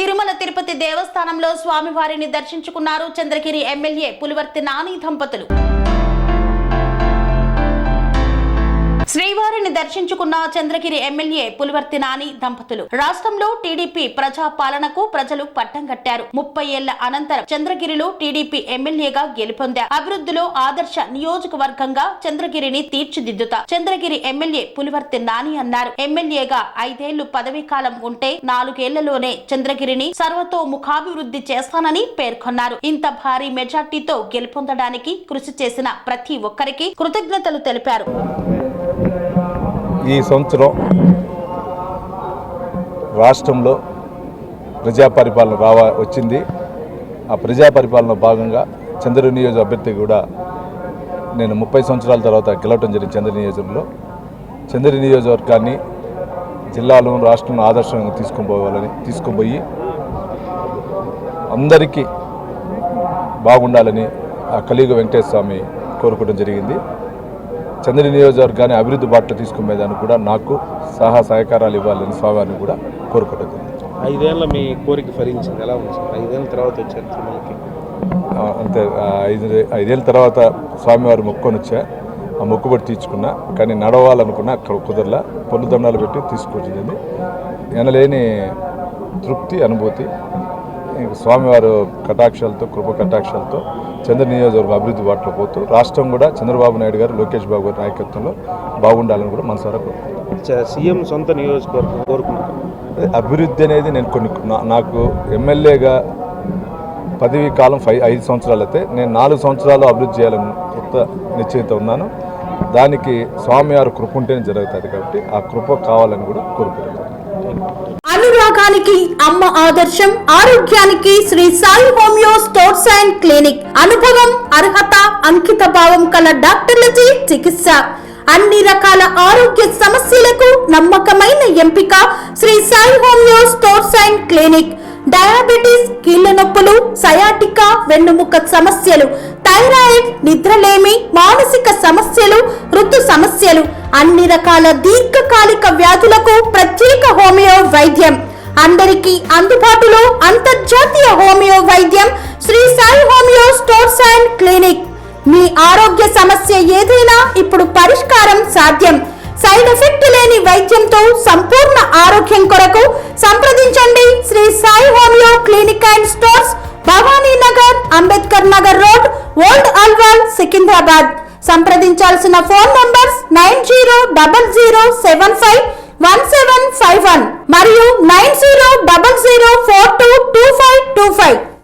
తిరుమల తిరుపతి దేవస్థానంలో స్వామివారిని దర్శించుకున్నారు చంద్రగిరి ఎమ్మెల్యే పులివర్తి నాని దంపతులు. శ్రీవారిని దర్శించుకున్న చంద్రగిరి ఎమ్మెల్యే పులివర్తి నాని దంపతులు రాష్ట్రంలో టీడీపీ ప్రజా పాలనకు ప్రజలు పట్టం కట్టారు. 30 ఏళ్ల అనంతరం చంద్రగిరిలో టీడీపీ ఎమ్మెల్యేగా గెలుపొందారు. అభివృద్ధిలో ఆదర్శ నియోజకవర్గంగా చంద్రగిరిని తీర్చిదిద్దుతా చంద్రగిరి ఎమ్మెల్యే పులివర్తి నాని అన్నారు. ఎమ్మెల్యేగా 5 ఏళ్లు పదవీ కాలం ఉంటే 4 ఏళ్లలోనే చంద్రగిరిని సర్వతోముఖాభివృద్ధి చేస్తానని పేర్కొన్నారు. ఇంత భారీ మెజార్టీతో గెలుపొందడానికి కృషి చేసిన ప్రతి ఒక్కరికి కృతజ్ఞతలు తెలిపారు. ఈ సంవత్సరం రాష్ట్రంలో ప్రజాపరిపాలన వచ్చింది. ఆ ప్రజాపరిపాలన భాగంగా చంద్రగిరి నియోజక అభ్యర్థి కూడా నేను 30 సంవత్సరాల తర్వాత గెలవటం జరిగింది. చంద్రగిరి నియోజకవర్గంలో చంద్రగిరి నియోజకవర్గాన్ని జిల్లాలో రాష్ట్రంలో ఆదర్శంగా తీసుకుపోయి అందరికీ బాగుండాలని ఆ కలియుగ వెంకటేశ్వర స్వామి కోరుకోవడం జరిగింది. చంద్రగిరి నియోజకవర్గాన్ని అభివృద్ధి బాటలో తీసుకునేదానికి కూడా నాకు సహకారాలు ఇవ్వాలని స్వామివారిని కూడా కోరుకోవడం జరిగింది. 5 ఏళ్ళ మీ కోరిక ఫలించింది. ఎలా ఉంది? 5 ఏళ్ళ తర్వాత వచ్చారు తిరుమలకి. అంతే 5 ఏళ్ళ తర్వాత స్వామివారి మొక్కుకొని వచ్చా. ఆ మొక్కుబడి తీర్చుకున్నా. కానీ నడవాలనుకున్నా అక్కడ కుదరలా. పొన్ను దండాలు పెట్టి తీసుకొచ్చింది. ఎనలేని తృప్తి అనుభూతి. స్వామివారు కటాక్షాలతో కృప కటాక్షాలతో చంద్ర నియోజకవర్గం అభివృద్ధి బాటలో పోతూ రాష్ట్రం కూడా చంద్రబాబు నాయుడు గారు లోకేష్ బాబు గారి నాయకత్వంలో బాగుండాలని కూడా మనసారా కోరుకుంటున్నాను. సీఎం సొంత నియోజకవర్గం కోరుకున్నాను. అభివృద్ధి అనేది నేను నాకు ఎమ్మెల్యేగా పదవీ కాలం 5 సంవత్సరాలు అయితే నేను 4 సంవత్సరాలు అభివృద్ధి చేయాలని కొత్త నిశ్చయిత ఉన్నాను. దానికి స్వామివారి కృప ఉంటేనే జరుగుతుంది. కాబట్టి ఆ కృప కావాలని కూడా కోరుకుంటున్నాను. అనురాగానికి అమ్మ ఆదర్శం, ఆరోగ్యానికి Shri Sai homeo stores and clinic. అనుభవం, అర్హత, అంకిత భావం కల డాక్టర్లచే చికిత్స. అన్ని రకాల ఆరోగ్య సమస్యలకు నమ్మకమైన ఎంపిక Shri Sai homeo stores and clinic. Diabetes, కీళ్ల నొప్పులు, సయాటికా, వెన్నుముక సమస్యలు, థైరాయిడ్, నిద్రలేమి, మానసిక సమస్యలు, ఋతు సమస్యలు, అన్ని రకాల దీర్ఘకాలిక వ్యాధులకు ప్రత్యేక హోమియో వైద్యం. అందరికీ అందుబాటులో అంతర్జాతీయ హోమియో వైద్యం Shri Sai homeo stores and clinic. మీ ఆరోగ్య సమస్య ఏదైనా ఇప్పుడు పరిష్కారం సాధ్యం. సైడ్ ఎఫెక్ట్ లేని వైద్యంతో సంపూర్ణ ఆరోగ్యం కొరకు సంప్రదించండి Shri Sai homeo clinic and stores, Bhavani Nagar, Ambedkar Nagar road, old Alwal, Secunderabad. సంప్రదించాల్సిన ఫోన్ నంబర్స్ 9000751751 మరియు 9000422525.